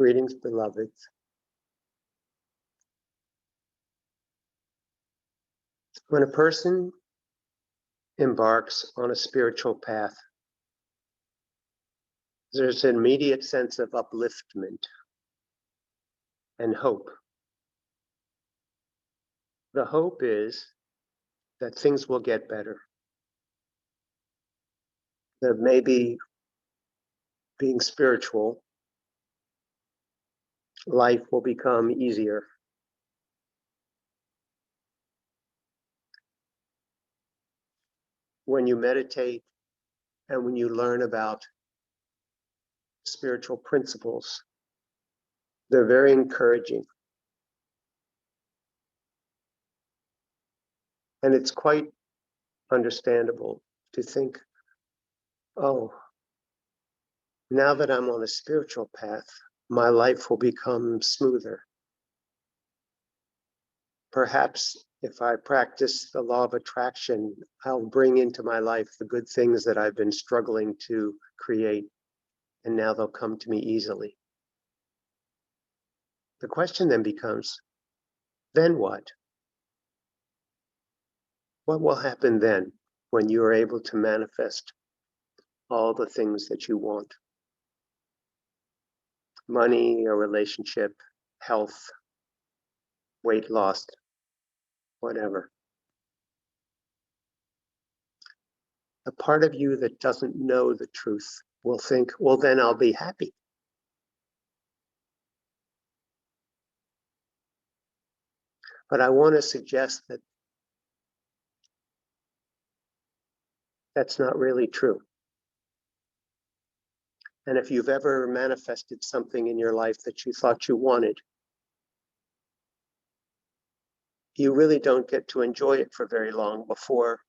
Greetings, beloveds. When a person embarks on a spiritual path, there's an immediate sense of upliftment and hope. The hope is that things will get better. That maybe being spiritual, life will become easier. When you meditate and when you learn about spiritual principles, they're very encouraging. And it's quite understandable to think, oh, now that I'm on a spiritual path, my life will become smoother. Perhaps if I practice the law of attraction, I'll bring into my life the good things that I've been struggling to create, and now they'll come to me easily. The question then becomes, then what? What will happen then when you are able to manifest all the things that you want? Money, a relationship, health, weight loss, whatever. The part of you that doesn't know the truth will think, well, then I'll be happy. But I want to suggest that that's not really true. And if you've ever manifested something in your life that you thought you wanted, you really don't get to enjoy it for very long before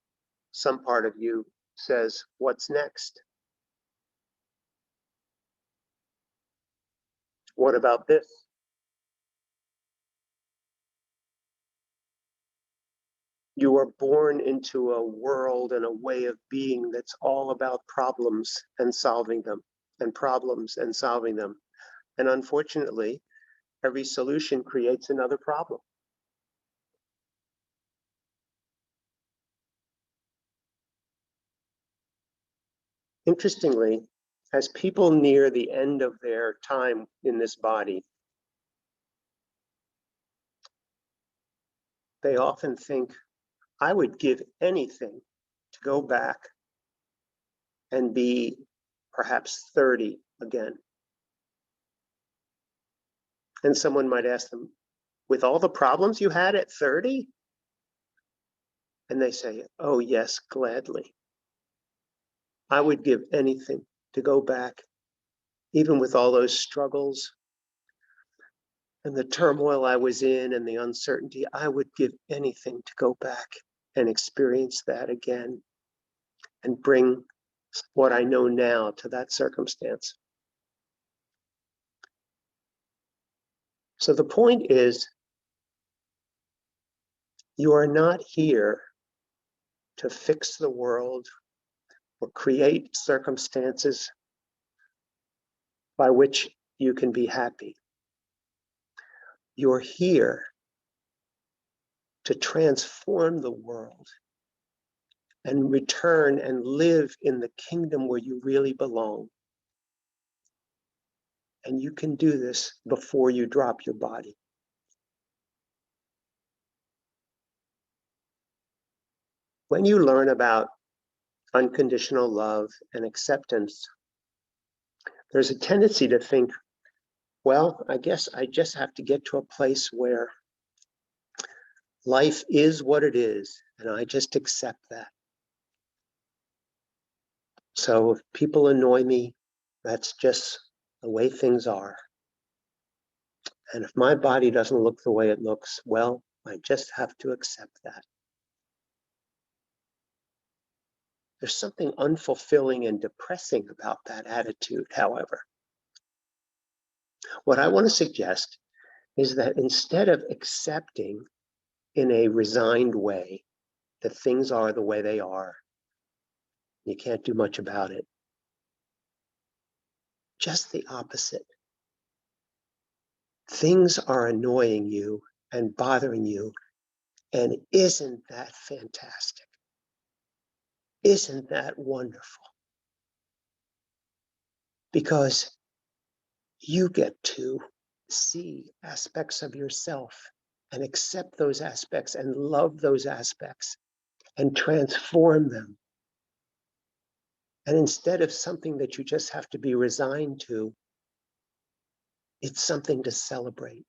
some part of you says, what's next? What about this? You are born into a world and a way of being that's all about problems and solving them, and problems and solving them. And unfortunately, every solution creates another problem. Interestingly, as people near the end of their time in this body, they often think, I would give anything to go back and be perhaps 30 again. And someone might ask them, with all the problems you had at 30? And they say, oh yes, gladly. I would give anything to go back, even with all those struggles and the turmoil I was in and the uncertainty. I would give anything to go back and experience that again and bring what I know now to that circumstance. So the point is, you are not here to fix the world or create circumstances by which you can be happy. You're here to transform the world and return and live in the kingdom where you really belong. And you can do this before you drop your body. When you learn about unconditional love and acceptance, there's a tendency to think, well, I guess I just have to get to a place where life is what it is, and I just accept that. So if people annoy me, that's just the way things are. And if my body doesn't look the way it looks, well, I just have to accept that. There's something unfulfilling and depressing about that attitude, however. What I want to suggest is that instead of accepting in a resigned way that things are the way they are, you can't do much about it, just the opposite. things are annoying you and bothering you. And isn't that fantastic? Isn't that wonderful? Because you get to see aspects of yourself and accept those aspects and love those aspects and transform them. And instead of something that you just have to be resigned to, it's something to celebrate.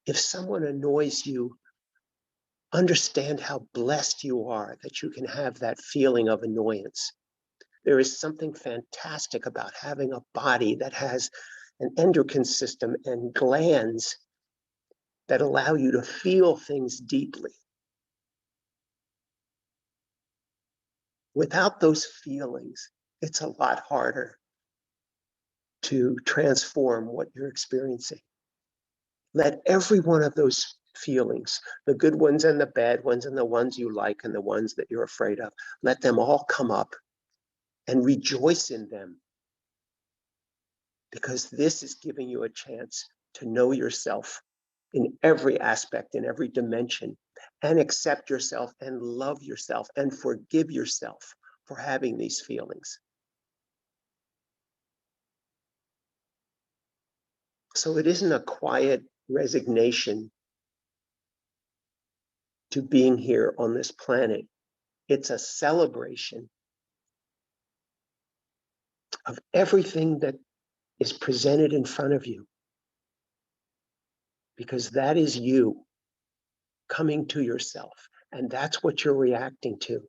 If someone annoys you, understand how blessed you are that you can have that feeling of annoyance. There is something fantastic about having a body that has an endocrine system and glands that allow you to feel things deeply. Without those feelings, it's a lot harder to transform what you're experiencing. Let every one of those feelings, the good ones and the bad ones and the ones you like and the ones that you're afraid of, let them all come up and rejoice in them. Because this is giving you a chance to know yourself in every aspect, in every dimension, and accept yourself and love yourself and forgive yourself for having these feelings. So it isn't a quiet resignation to being here on this planet. It's a celebration of everything that is presented in front of you, because that is you coming to yourself, and that's what you're reacting to.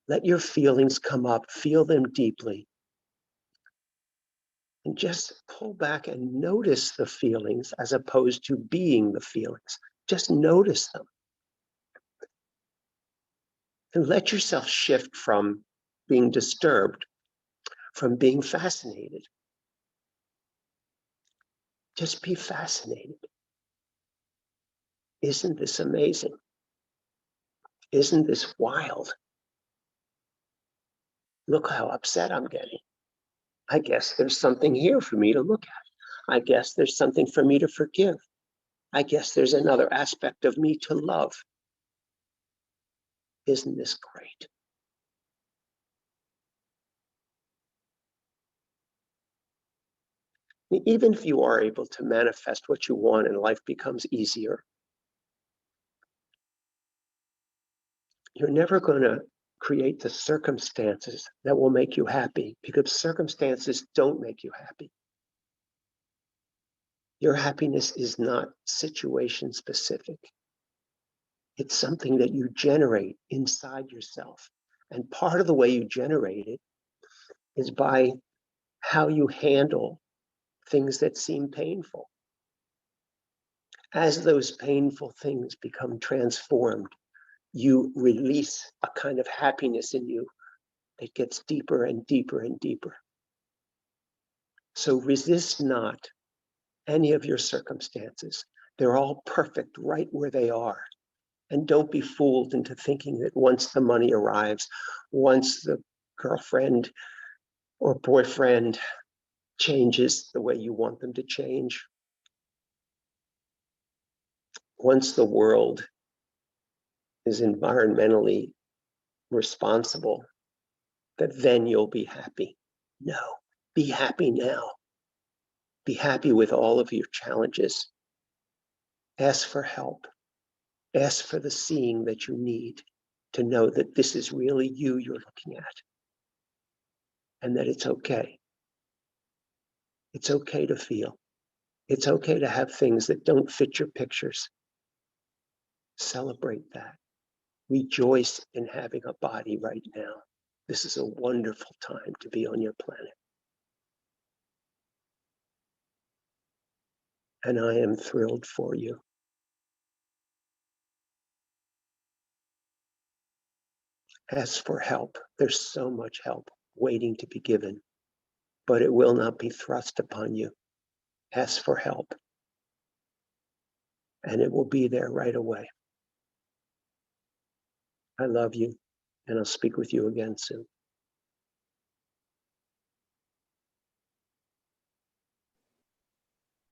Let your feelings come up, feel them deeply, and just pull back and notice the feelings as opposed to being the feelings. Just notice them. And let yourself shift from being disturbed, from being fascinated. Just be fascinated. Isn't this amazing? Isn't this wild? Look how upset I'm getting. I guess there's something here for me to look at. I guess there's something for me to forgive. I guess there's another aspect of me to love. Isn't this great? Even if you are able to manifest what you want and life becomes easier, you're never going to create the circumstances that will make you happy, because circumstances don't make you happy. Your happiness is not situation specific. It's something that you generate inside yourself. And part of the way you generate it is by how you handle things that seem painful. As those painful things become transformed, you release a kind of happiness in you that gets deeper and deeper and deeper. So resist not any of your circumstances. They're all perfect right where they are. And don't be fooled into thinking that once the money arrives, once the girlfriend or boyfriend changes the way you want them to change, once the world is environmentally responsible, that then you'll be happy. No, be happy now. Be happy with all of your challenges. Ask for help. Ask for the seeing that you need to know that this is really you you're looking at, and that it's okay. It's okay to feel. It's okay to have things that don't fit your pictures. Celebrate that. Rejoice in having a body right now. This is a wonderful time to be on your planet. And I am thrilled for you. Ask for help. There's so much help waiting to be given, but it will not be thrust upon you. Ask for help, and it will be there right away. I love you, and I'll speak with you again soon.